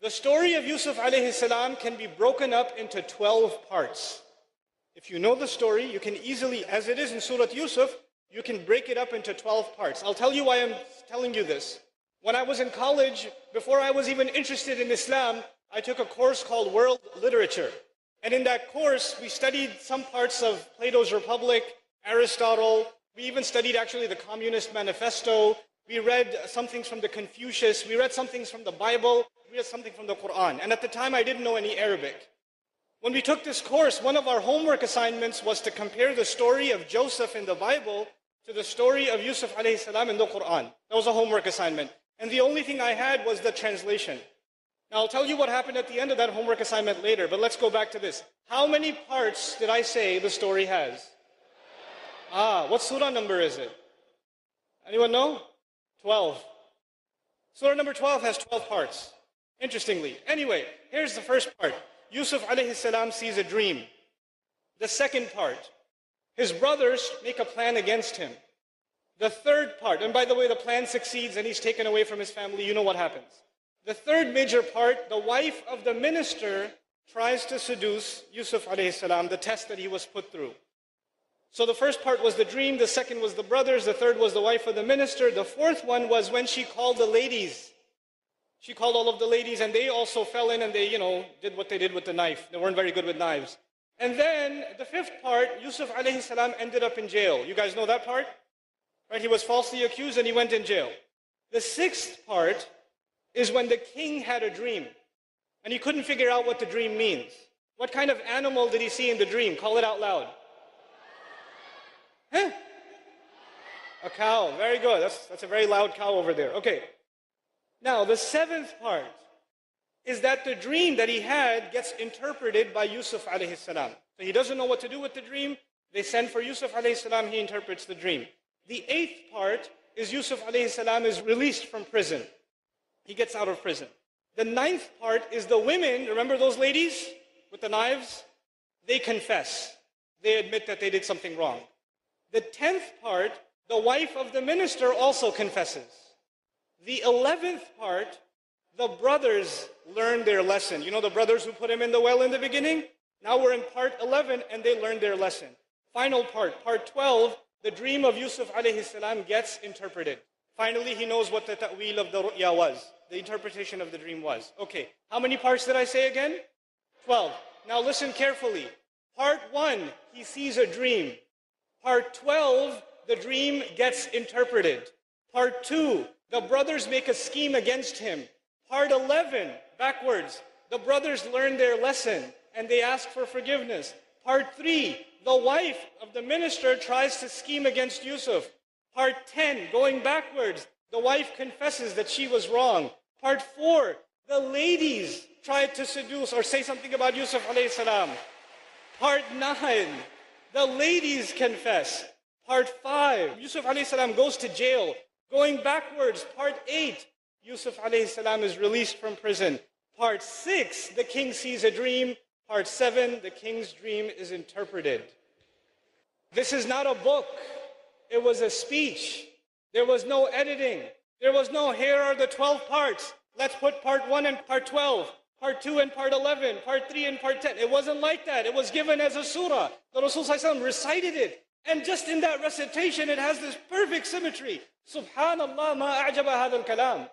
The story of Yusuf alayhi salam can be broken up into 12 parts. If you know the story, you can easily, as it is in Surah Yusuf, you can break it up into 12 parts. I'll tell you why I'm telling you this. When I was in college, before I was even interested in Islam, I took a course called World Literature. And in that course, we studied some parts of Plato's Republic, Aristotle. We even studied actually the Communist Manifesto. We read some things from the Confucius. We read some things from the Bible. We read something from the Quran. And at the time, I didn't know any Arabic. When we took this course, one of our homework assignments was to compare the story of Joseph in the Bible to the story of Yusuf alayhi salam in the Quran. That was a homework assignment. And the only thing I had was the translation. Now I'll tell you what happened at the end of that homework assignment later, but let's go back to this. How many parts did I say the story has? What surah number is it? Anyone know? 12. Surah number 12 has 12 parts. Interestingly. Anyway, here's the first part. Yusuf alayhi salam sees a dream. The second part, his brothers make a plan against him. The third part, and by the way, the plan succeeds and he's taken away from his family. You know what happens. The third major part, the wife of the minister tries to seduce Yusuf alayhi salam, the test that he was put through. So the first part was the dream, the second was the brothers, the third was the wife of the minister, the fourth one was when she called the ladies. She called all of the ladies and they also fell in and they, did what they did with the knife. They weren't very good with knives. And then the fifth part, Yusuf alayhi salam ended up in jail. You guys know that part? Right? He was falsely accused and he went in jail. The sixth part is when the king had a dream and he couldn't figure out what the dream means. What kind of animal did he see in the dream? Call it out loud. Huh? A cow. Very good. That's a very loud cow over there. Okay. Now, the seventh part is that the dream that he had gets interpreted by Yusuf alayhi salam. So he doesn't know what to do with the dream. They send for Yusuf alayhi salam. He interprets the dream. The eighth part is Yusuf alayhi salam is released from prison. He gets out of prison. The ninth part is the women, remember those ladies with the knives? They confess. They admit that they did something wrong. The 10th part, the wife of the minister also confesses. The 11th part, the brothers learn their lesson. You know the brothers who put him in the well in the beginning? Now we're in part 11 and they learn their lesson. Final part, part 12, the dream of Yusuf alayhi salam gets interpreted. Finally, he knows what the ta'wil of the ru'ya was. The interpretation of the dream was. Okay, how many parts did I say again? 12. Now listen carefully. Part 1, he sees a dream. Part 12, the dream gets interpreted. Part 2, the brothers make a scheme against him. Part 11, backwards, the brothers learn their lesson and they ask for forgiveness. Part 3, the wife of the minister tries to scheme against Yusuf. Part 10, going backwards, the wife confesses that she was wrong. Part 4, the ladies tried to seduce or say something about Yusuf alayhi salam. Part 9, the ladies confess. Part 5, Yusuf alayhi salam goes to jail. Going backwards, part 8, Yusuf alayhi salam is released from prison. Part 6, the king sees a dream. Part 7, the king's dream is interpreted. This is not a book. It was a speech. There was no editing. There was no, here are the 12 parts. Let's put part 1 and part 12, part 2 and part 11, part 3 and part 10. It wasn't like that. It was given as a surah. The Rasul ﷺ recited it. And just in that recitation, it has this perfect symmetry. Subhanallah, ma a'jaba hadha al-kalam.